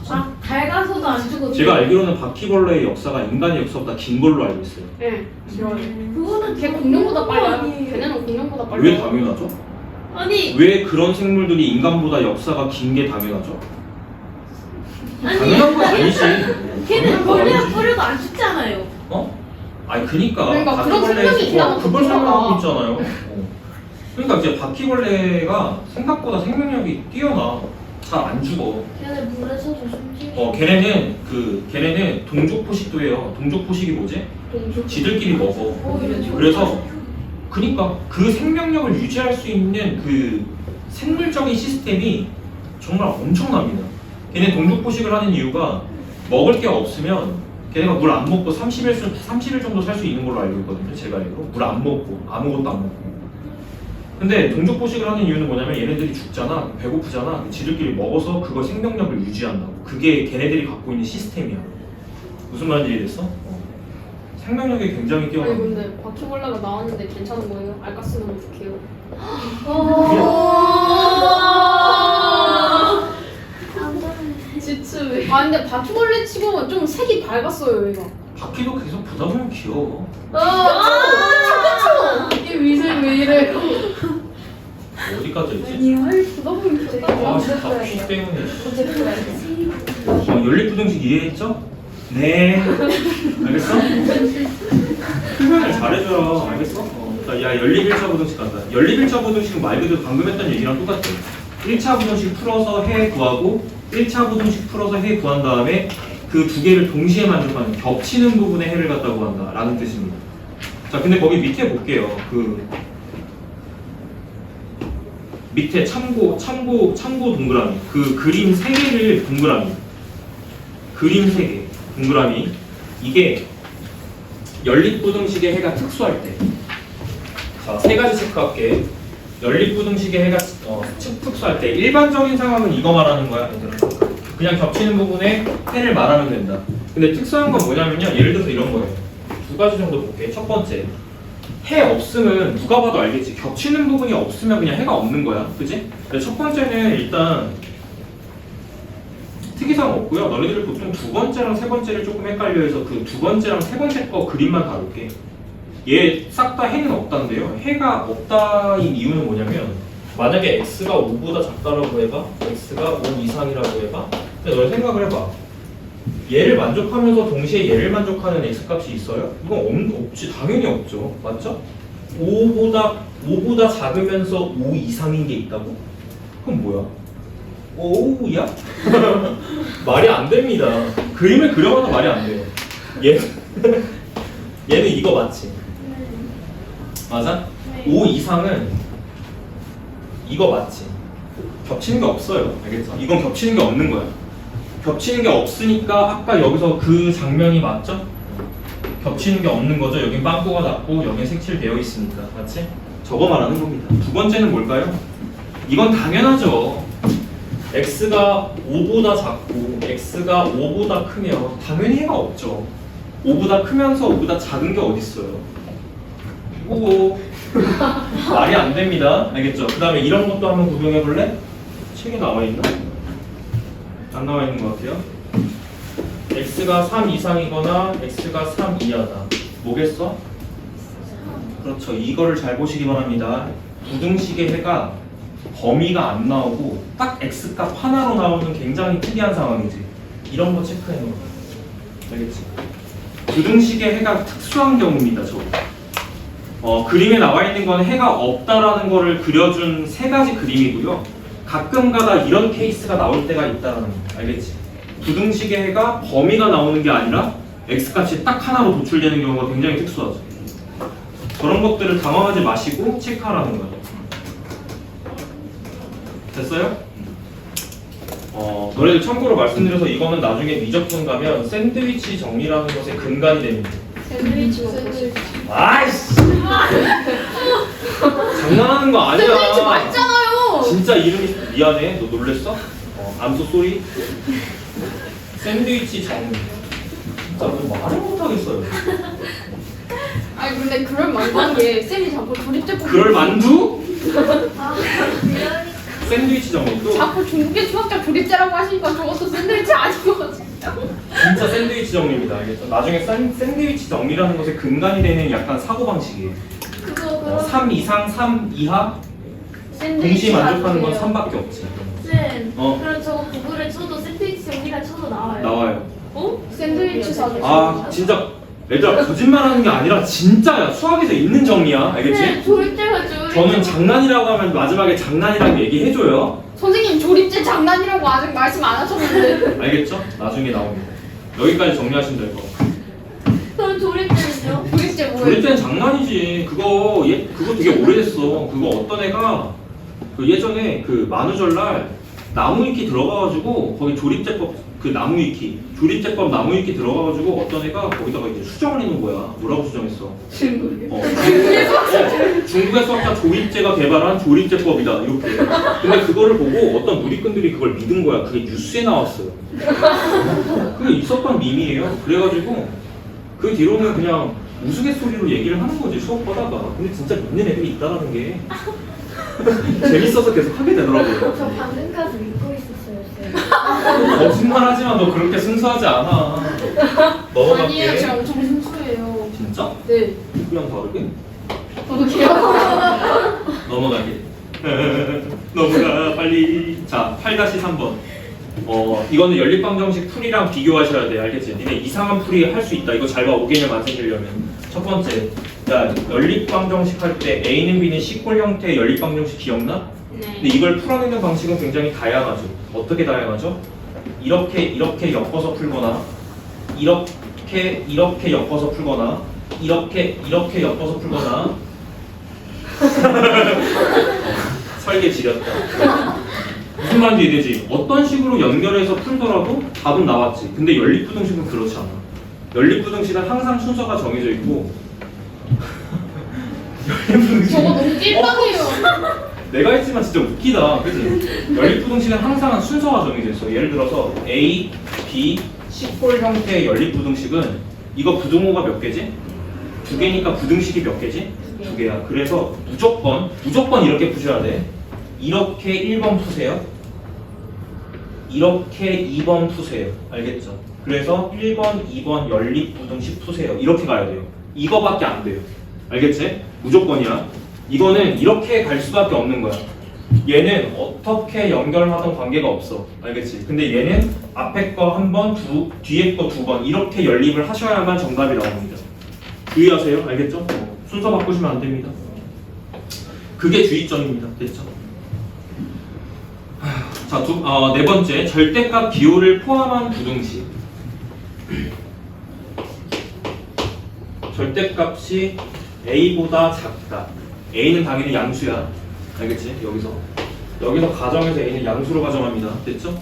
아, 밝아서도 안 죽어. 제가 알기로는 바퀴벌레의 역사가 인간의 역사보다 긴 걸로 알고 있어요. 네. 싫어요. 그거는 걔 공룡보다 빨라요. 아니에요. 걔네는 공룡보다 빨라요. 왜 당연하죠? 아니, 왜 그런 생물들이 인간보다 역사가 긴 게 당연하죠? 아니. 당연한 건 아니지. 걔는 당연한 건 벌레가 아니지. 뿌려도 안 죽잖아요. 아니 그러니까 그러니까 그런 바퀴벌레에서 생명이 있다는 그걸 거잖아. 설명하고 있잖아요. 그러니까 이제 바퀴벌레가 생각보다 생명력이 뛰어나. 잘 안 죽어. 걔네 물에서도 숨쉬고. 걔네는 동족포식도 해요. 동족포식이 뭐지? 지들끼리 먹어. 그래서 그러니까 그 생명력을 유지할 수 있는 그 생물적인 시스템이 정말 엄청납니다. 걔네 동족포식을 하는 이유가 먹을 게 없으면 걔네가 물 안 먹고 30일 정도 살 수 있는 걸로 알고 있거든요. 제가 알기로 물 안 먹고 아무것도 안 먹고. 근데 동족포식을 하는 이유는 뭐냐면 얘네들이 죽잖아, 배고프잖아. 지들끼리 먹어서 그걸 생명력을 유지한다고. 그게 걔네들이 갖고 있는 시스템이야. 무슨 말인지 이해됐어? 생명력이 굉장히 아니 뛰어나. 근데 바퀴벌레가 나왔는데 괜찮은 거예요? 알가스는 어떡해요? 지추. 아 근데 바퀴벌레 치고는 좀 색이 밝았어요 얘가. 바퀴도 계속 보다 보면 귀여워. 이 미술 왜 이래? 어디까지 했지? 보다 보면 귀엽다. 아, 진짜 바퀴 때문에. 연립부등식 이해했죠? 네. 알겠어? 표현을 잘해줘요. 알겠어? 자, 야, 연립 1차 부등식 간다. 연립 1차 부등식은 말 그대로 방금 했던 얘기랑 똑같아. 1차 부등식 풀어서 해 구하고 1차 부등식 풀어서 해 구한 다음에 그 두 개를 동시에 만족하는 겹치는 부분의 해를 갖다 구한다 라는 뜻입니다. 자, 근데 거기 밑에 볼게요. 그 밑에 참고 동그라미. 그 그림 3개를 동그라미. 그림 3개 동그라미. 이게 연립부등식의 해가 특수할 때. 자, 3가지 체크할게. 연립부등식의 해가 특수할 때 일반적인 상황은 이거 말하는 거야, 얘들아. 그냥 겹치는 부분에 해를 말하면 된다. 근데 특수한 건 뭐냐면요. 예를 들어서 이런 거예요. 2가지 정도 볼게. 첫 번째, 해 없으면 누가 봐도 알겠지. 겹치는 부분이 없으면 그냥 해가 없는 거야, 그지? 근데 첫 번째는 일단 특이사항 없고요. 너네들 보통 2번째랑 3번째를 조금 헷갈려해서 그 2번째랑 3번째 거 그림만 다룰게. 얘 싹 다 해는 없다인데요. 해가 없다인 이유는 뭐냐면 만약에 x가 5보다 작다라고 해봐, x가 5 이상이라고 해봐. 근데 너네 생각을 해봐. 얘를 만족하면서 동시에 얘를 만족하는 x값이 있어요? 이건 없지. 당연히 없죠. 맞죠? 5보다 작으면서 5 이상인 게 있다고? 그럼 뭐야? 오우야? 말이 안 됩니다. 그림을 그려봐도 말이 안 돼요. 얘는 이거 맞지? 맞아? 네. 5 이상은 이거 맞지? 겹치는 게 없어요. 알겠죠? 이건 겹치는 게 없는 거야. 겹치는 게 없으니까 아까 여기서 그 장면이 맞죠? 겹치는 게 없는 거죠. 여긴 빵꾸가 났고 여긴 색칠되어 있으니까. 맞지? 저거 말하는 겁니다. 2번째는 뭘까요? 이건 당연하죠. x가 5보다 작고 x가 5보다 크면 당연히 해가 없죠. 5보다 크면서 5보다 작은 게 어딨어요? 오 말이 안 됩니다. 알겠죠? 그 다음에 이런 것도 한번 구경해 볼래? 책에 나와 있나? 안 나와 있는 것 같아요. x가 3 이상이거나 x가 3 이하다. 뭐겠어? 그렇죠. 이거를 잘 보시기 바랍니다. 부등식의 해가 범위가 안 나오고 딱 x값 하나로 나오는 굉장히 특이한 상황이지. 이런 거 체크해 놓아. 알겠지? 부등식의 해가 특수한 경우입니다. 저거. 그림에 나와 있는 건 해가 없다라는 거를 그려준 3가지 그림이고요. 가끔가다 이런 케이스가 나올 때가 있다라는 거. 알겠지? 부등식의 해가 범위가 나오는 게 아니라 x값이 딱 하나로 도출되는 경우가 굉장히 특수하죠. 저런 것들을 당황하지 마시고 체크하라는 거예요. 됐어요? 너네들 참고로 말씀드려서 이거는 나중에 미적분 가면 샌드위치 정리라는 것의 근간이 됩니다. 샌드위치 먹고 싶어. 아이씨! 장난하는 거 아니야. 샌드위치 맛있잖아요. 진짜 이름이 미안해. 너 놀랬어? I'm so sorry. 샌드위치 정리. 진짜 너 말을 못하겠어요. 아니 근데 그럴 만한 게 쌤이 자꾸 조립제품 그럴 만두? 아, 그러니까. 샌드위치 정리 또 자꾸 중국의 수학자 조립제라고 하시니까 저것도 샌드위치 아니거든요. 진짜 샌드위치 정리입니다. 알겠죠? 나중에 샌드위치 정리라는 것의 근간이 되는 약간 사고방식이에요. 그거 3 이상, 3 이하 동시에 만족하는 건 3밖에 없지. 쌤, 어. 그럼 저거 구글에 쳐도 샌드위치 정리가 쳐도 나와요. 나와요. 어? 샌드위치 사주세요. 아 진짜 얘들아 거짓말하는 게 아니라 진짜야. 수학에서 있는 정리야. 알겠지? 네, 조립제가 조립. 저는 장난이라고 하면 마지막에 장난이라고 얘기해줘요. 선생님 조립제 장난이라고 아직 말씀 안 하셨는데. 알겠죠? 나중에 나옵니다. 여기까지 정리하시면 될 거. 그럼 조립제는요? 조립제 뭐예요? 조립제는 장난이지. 그거 되게 오래됐어. 그거 어떤 애가 그 예전에 그 만우절날 나무 위키 들어가가지고 거기 조립제법 그 나무 위키 조립제법 나무 위키 들어가가지고 어떤 애가 거기다가 이제 수정을 해놓은 거야. 뭐라고 수정했어? 중국의 수학자 조립제가 개발한 조립제법이다 이렇게. 근데 그거를 보고 어떤 누리꾼들이 그걸 믿은 거야. 그게 뉴스에 나왔어요. 그게 있었던 밈이에요. 그래가지고 그 뒤로는 그냥 우스갯소리로 얘기를 하는 거지 수업하다가. 근데 진짜 믿는 애들이 있다라는 게 재밌어서 계속 하게 되더라고요. 저 방금까지 믿고 있었어요, 쌤. 거짓말하지만 너 그렇게 순수하지 않아. 넘어갈게. 아니에요, 제가 엄청 순수해요. 진짜? 네. 누구랑 다르게? 저도 기억. 넘어가게. 넘어가 빨리. 자 8-3번. 이거는 연립방정식 풀이랑 비교하셔야 돼. 알겠지? 니네 이상한 풀이 할 수 있다. 이거 잘 봐. 5개념 안 생기려면. 첫 번째. 야 연립방정식 할 때 A는 B는 식골 형태의 연립방정식 기억나? 근데 네. 이걸 풀어내는 방식은 굉장히 다양하죠. 어떻게 다양하죠? 이렇게 엮어서 풀거나 이렇게 엮어서 풀거나 이렇게 엮어서 풀거나 설계 지렸다. 무슨 말인지 이해되지? 어떤 식으로 연결해서 풀더라도 답은 나왔지. 근데 연립부등식은 그렇지 않아. 연립부등식은 항상 순서가 정해져 있고 저거 너무 찐빵이에요. 내가 했지만 진짜 웃기다. 그치? 연립부등식은 항상 순서가 정해져 있어. 예를 들어서 A, B, C4 형태의 연립부등식은 이거 부등호가 몇 개지? 2개니까 부등식이 몇 개지? 2개야. 그래서 무조건 이렇게 푸셔야 돼. 이렇게 1번 푸세요. 이렇게 2번 푸세요. 알겠죠? 그래서 1번, 2번 연립부등식 푸세요. 이렇게 가야 돼요. 이거밖에 안 돼요. 알겠지? 무조건이야. 이거는 이렇게 갈 수밖에 없는 거야. 얘는 어떻게 연결하던 관계가 없어. 알겠지? 근데 얘는 앞에 거 한 번, 뒤에 거 두 번 이렇게 연립을 하셔야만 정답이 나옵니다. 주의하세요. 알겠죠? 순서 바꾸시면 안 됩니다. 그게 주의점입니다. 됐죠? 자, 네 번째, 절대값 기호를 포함한 부등식. 절대값이 A보다 작다. A는 당연히 양수야. 알겠지? 여기서 가정에서 A는 양수로 가정합니다. 됐죠?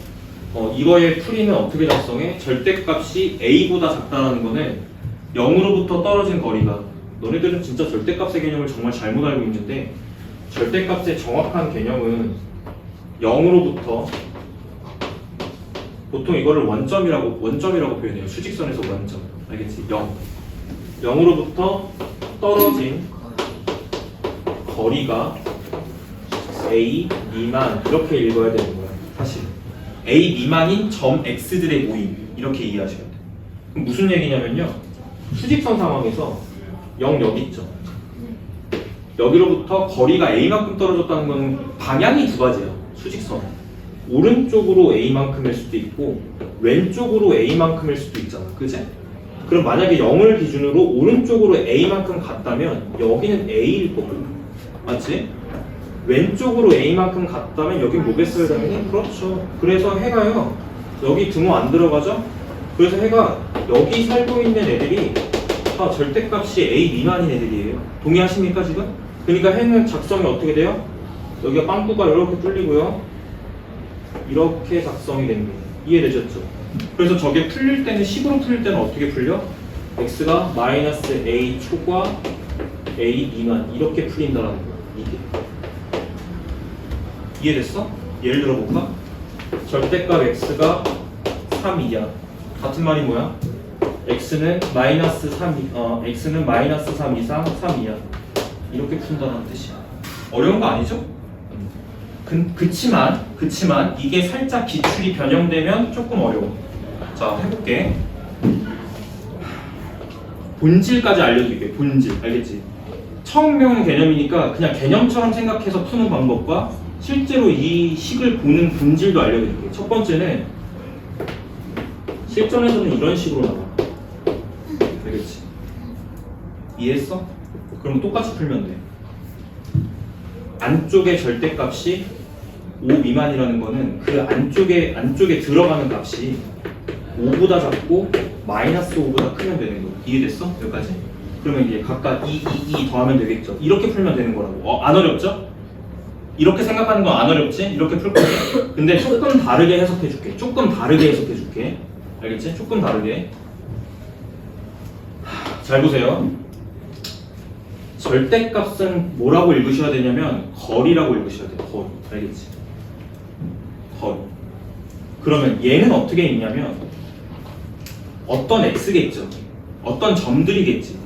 이거의 풀이는 어떻게 작성해? 절대값이 A보다 작다는 거는 0으로부터 떨어진 거리가, 너네들은 진짜 절대값의 개념을 정말 잘못 알고 있는데, 절대값의 정확한 개념은 0으로부터, 보통 이거를 원점이라고 표현해요. 수직선에서 원점. 알겠지? 0으로부터 떨어진 거리가 A 미만, 이렇게 읽어야 되는 거야. 사실 A 미만인 점 X들의 모임, 이렇게 이해하셔야 돼. 그럼 무슨 얘기냐면요, 수직선 상황에서 0 여기 있죠. 여기로부터 거리가 A만큼 떨어졌다는 건 방향이 두 가지야. 수직선 오른쪽으로 A만큼일 수도 있고 왼쪽으로 A만큼일 수도 있잖아. 그치? 그럼 만약에 0을 기준으로 오른쪽으로 A만큼 갔다면 여기는 A일 거고, 맞지? 왼쪽으로 A만큼 갔다면 여긴 뭐겠어요, 당연히? 그렇죠. 그래서 해가요, 여기 등호 안 들어가죠? 그래서 해가 여기 살고 있는 애들이 다 절대값이 A 미만인 애들이에요. 동의하십니까 지금? 그러니까 해는 작성이 어떻게 돼요? 여기가 빵꾸가 이렇게 뚫리고요, 이렇게 작성이 됩니다. 이해되셨죠? 그래서 저게 풀릴 때는, 식으로 풀릴 때는 어떻게 풀려? x가 마이너스 a 초과 a 미만, 이렇게 풀린다는 거야. 이게 이해됐어? 예를 들어볼까? 절대값 x가 3이야. 같은 말이 뭐야? x는 마이너스 3 이상 3이야. 이렇게 푼다는 뜻이야. 어려운 거 아니죠? 그치만 이게 살짝 기출이 변형되면 조금 어려워. 자, 해볼게. 본질까지 알려드릴게. 본질, 알겠지? 처음 배우는 개념이니까 그냥 개념처럼 생각해서 푸는 방법과 실제로 이 식을 보는 본질도 알려드릴게. 첫 번째는 실전에서는 이런 식으로 나와. 알겠지? 이해했어? 그럼 똑같이 풀면 돼. 안쪽의 절대값이 5 미만이라는 거는 그 안쪽에 들어가는 값이 5보다 작고 마이너스 5보다 크면 되는 거야. 이해됐어? 여기까지? 그러면 이제 각각 2 더하면 되겠죠. 이렇게 풀면 되는 거라고. 안 어렵죠? 이렇게 생각하는 건 안 어렵지? 이렇게 풀 거야. 근데 조금 다르게 해석해 줄게. 알겠지? 조금 다르게. 잘 보세요. 절대값은 뭐라고 읽으셔야 되냐면 거리라고 읽으셔야 돼요. 거리. 알겠지? 거리. 그러면 얘는 어떻게 읽냐면 어떤 x겠죠. 어떤 점들이겠지.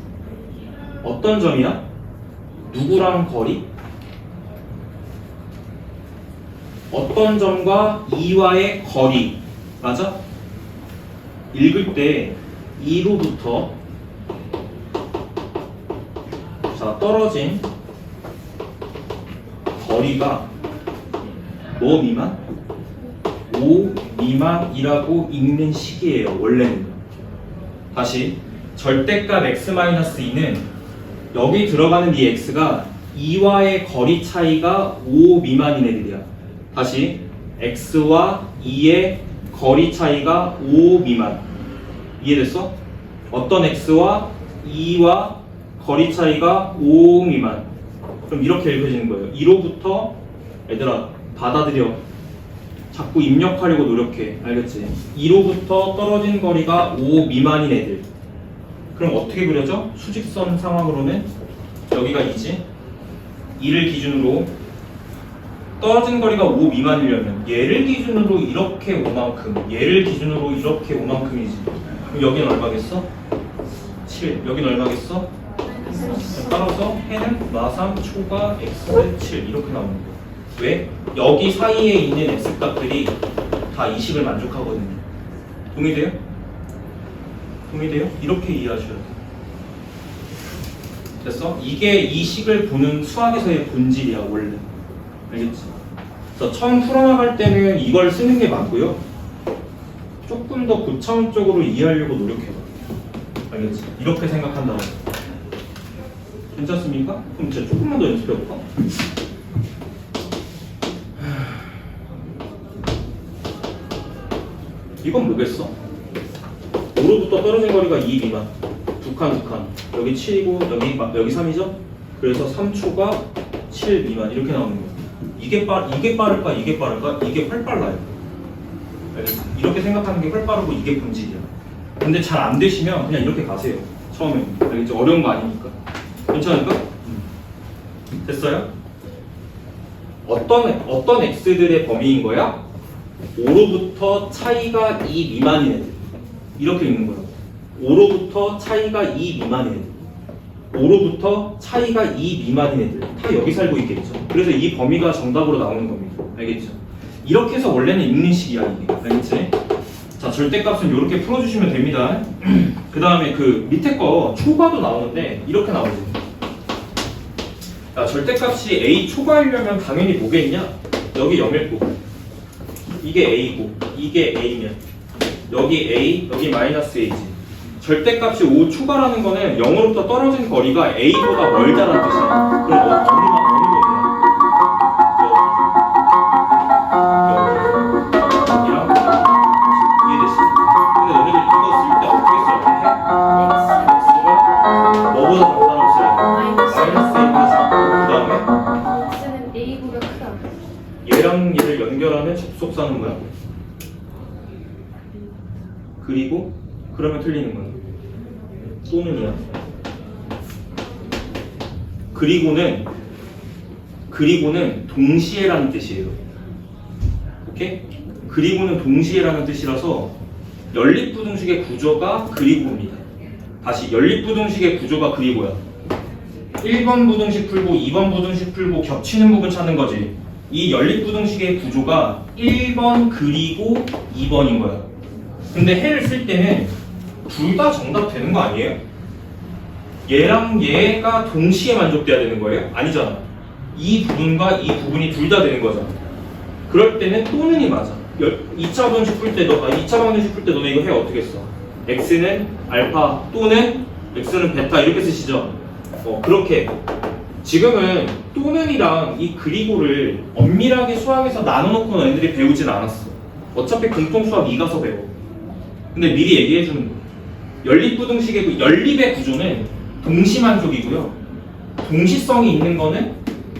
어떤 점이야? 누구랑 거리? 어떤 점과 2와의 거리. 맞아? 읽을 때 2로부터 자, 떨어진 거리가 뭐 미만? 5 미만이라고 읽는 식이에요. 원래는. 다시 절대값 x-2는 여기 들어가는 이 x가 2와의 거리 차이가 5 미만인 애들이야. 다시 x와 2의 거리 차이가 5 미만. 이해됐어? 어떤 x와 2와 거리 차이가 5 미만. 그럼 이렇게 읽혀지는 거예요. 2로부터 얘들아 받아들여. 자꾸 입력하려고 노력해. 알겠지? 2로부터 떨어진 거리가 5 미만인 애들. 그럼 어떻게 그려져? 수직선 상황으로는 여기가 2지. 2를 기준으로 떨어진 거리가 5 미만이려면 얘를 기준으로 이렇게 5만큼, 얘를 기준으로 이렇게 5만큼이지. 그럼 여기는 얼마겠어? 7. 여기는 얼마겠어? 따라서 해는 마삼 초과 x 7 이렇게 나오는 거야. 왜? 여기 사이에 있는 x 값들이 다 이 식을 만족하거든요. 동의돼요? 동의돼요? 이렇게 이해하셔야 돼요. 됐어? 이게 이 식을 보는 수학에서의 본질이야 원래. 알겠지? 그래서 처음 풀어나갈 때는 이걸 쓰는 게 맞고요. 조금 더 고차원적으로 이해하려고 노력해봐. 알겠지? 이렇게 생각한다고. 괜찮습니까? 그럼 진짜 조금만 더 연습해볼까? 이건 뭐겠어? 5로부터 떨어진 거리가 2 미만. 두 칸. 여기 7이고 여기 3이죠? 그래서 3초가 7 미만 이렇게 나오는 거예요. 이게 빠를까? 이게 훨 빨라요. 알겠지? 이렇게 생각하는 게 훨 빠르고 이게 본질이야. 근데 잘 안 되시면 그냥 이렇게 가세요. 처음엔. 알겠지? 어려운 거 아니니까. 괜찮을까? 됐어요? 어떤 x들의 범위인 거야? 5로부터 차이가 2 미만인 애들. 이렇게 읽는 거야. 5로부터 차이가 2 미만인 애들. 5로부터 차이가 2 미만인 애들. 다 여기 살고 있겠죠. 그래서 이 범위가 정답으로 나오는 겁니다. 알겠죠? 이렇게 해서 원래는 읽는 식이야 이게. 알겠지? 자, 절대값은 이렇게 풀어주시면 됩니다. 그 다음에 그 밑에 거 초과도 나오는데 이렇게 나오지. 자, 절대값이 a 초과이려면 당연히 뭐겠냐? 여기 0일 거고 이게 a고 이게 a면 여기 a 여기 마이너스 a지. 절대값이 5 초과라는 거는 0으로부터 떨어진 거리가 a보다 멀다라는 뜻이야. 그럼 어느 거리야? 이해됐어? 근데 너네들 이거 쓸 때 어떻게 써야 돼? x가 뭐보다 작다라고 써야 돼? 마이너스 a보다 작고 그 다음에 x는 a보다 크다. 얘랑 얘를 연결하는 접속사는 뭐야? 그리고 그러면 틀리는 거야. 또는이야. 그리고는 동시에라는 뜻이에요. 오케이? 그리고는 동시에라는 뜻이라서 연립부등식의 구조가 그리고입니다. 다시 연립부등식의 구조가 그리고야. 1번 부등식 풀고 2번 부등식 풀고 겹치는 부분 찾는 거지. 이 연립부등식의 구조가 1번 그리고 2번인 거야. 근데 해를 쓸 때는 둘 다 정답 되는 거 아니에요? 얘랑 얘가 동시에 만족돼야 되는 거예요? 아니잖아. 이 부분과 이 부분이 둘 다 되는 거잖아. 그럴 때는 또는이 맞아. 2차 방정식 풀 때 2차 방정식 풀 때 너네 이거 해 어떻게 써? x는 알파 또는 x는 베타 이렇게 쓰시죠? 그렇게 지금은 또는이랑 이 그리고를 엄밀하게 수학에서 나눠놓고 너희들이 배우진 않았어. 어차피 공통수학 2가서 배워. 근데 미리 얘기해주는 거야. 연립부등식의 그 연립의 구조는 동시만족이고요. 동시성이 있는 거는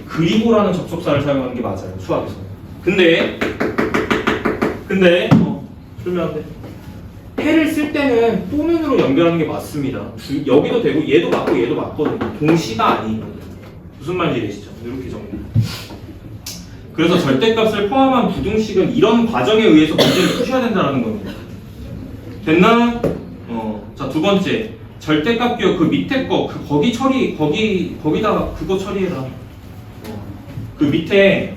그리고라는 접속사를 사용하는 게 맞아요. 수학에서. 근데 풀면 안 돼. 해를 쓸 때는 또는으로 연결하는 게 맞습니다. 여기도 되고 얘도 맞고 얘도 맞거든요. 동시가 아니에요. 무슨 말인지 이해되시죠? 이렇게 정리. 그래서 절대값을 포함한 부등식은 이런 과정에 의해서 문제를 푸셔야 된다는 겁니다. 됐나? 자, 두 번째. 절대값 기억 그 밑에 거 거기다가 그거 처리해라. 그 밑에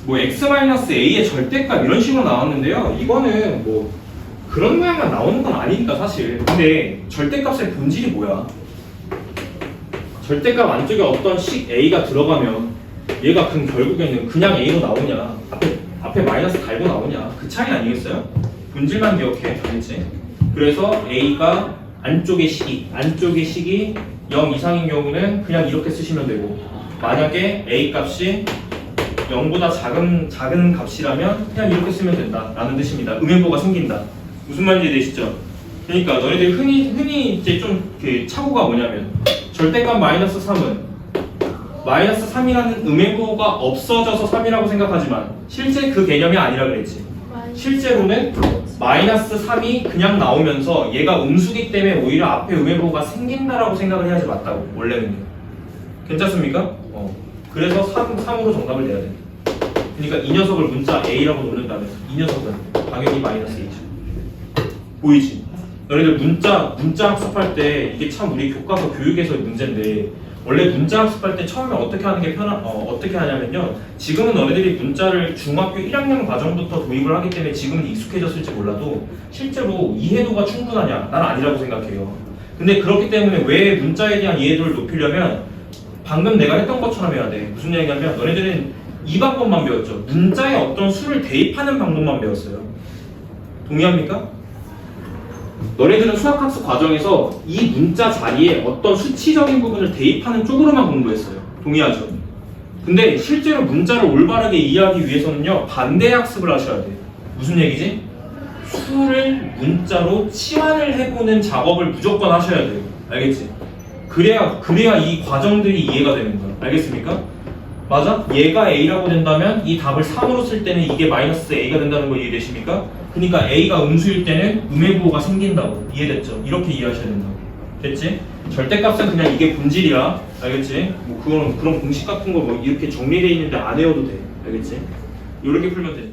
뭐 x-a의 절대값 이런 식으로 나왔는데요. 이거는 뭐 그런 모양만 나오는 건 아니니까 사실. 근데 절대값의 본질이 뭐야? 절대값 안쪽에 어떤 식 a가 들어가면 얘가 결국에는 그냥 a로 나오냐 앞에 마이너스 달고 나오냐 그 차이 아니겠어요? 본질만 기억해. 알겠지? 그래서 a가 안쪽의 식이 0 이상인 경우는 그냥 이렇게 쓰시면 되고, 만약에 a 값이 0보다 작은 값이라면 그냥 이렇게 쓰면 된다 라는 뜻입니다. 음연보가 생긴다. 무슨 말인지 되시죠? 그러니까 너희들이 흔히 이제 좀 그 착오가 뭐냐면 절대값 마이너스 3은 마이너스 3이라는 음행부호가 없어져서 3이라고 생각하지만 실제 그 개념이 아니라 그랬지. 실제로는 마이너스 3이 그냥 나오면서 얘가 음수기 때문에 오히려 앞에 음행부호가 생긴다라고 생각을 해야지 맞다고 원래는요. 괜찮습니까? 그래서 3으로 정답을 내야 돼. 그러니까 이 녀석을 문자 A라고 놓는다면 이 녀석은 당연히 마이너스 A죠. 보이지? 너희들 문자 학습할 때 이게 참 우리 교과서 교육에서의 문제인데 원래 문자 학습할 때 처음에 어떻게 하는 게 어떻게 하냐면요. 지금은 너희들이 문자를 중학교 1학년 과정부터 도입을 하기 때문에 지금은 익숙해졌을지 몰라도 실제로 이해도가 충분하냐? 난 아니라고 생각해요. 근데 그렇기 때문에 왜 문자에 대한 이해도를 높이려면 방금 내가 했던 것처럼 해야 돼. 무슨 얘기냐면 너네들은 이 방법만 배웠죠. 문자에 어떤 수를 대입하는 방법만 배웠어요. 동의합니까? 너네들은 수학학습 과정에서 이 문자 자리에 어떤 수치적인 부분을 대입하는 쪽으로만 공부했어요. 동의하죠? 근데 실제로 문자를 올바르게 이해하기 위해서는요. 반대 학습을 하셔야 돼요. 무슨 얘기지? 수를 문자로 치환을 해보는 작업을 무조건 하셔야 돼요. 알겠지? 그래야 이 과정들이 이해가 되는 거야. 알겠습니까? 맞아? 얘가 A라고 된다면 이 답을 3으로 쓸 때는 이게 마이너스 A가 된다는 거 이해되십니까? 그러니까 A가 음수일 때는 음해부호가 생긴다고. 이해됐죠? 이렇게 이해하셔야 된다고. 됐지? 절대값은 그냥 이게 본질이야. 알겠지? 뭐 그런 공식 같은 거 뭐 이렇게 정리되어 있는데 안 외워도 돼. 알겠지? 이렇게 풀면 돼.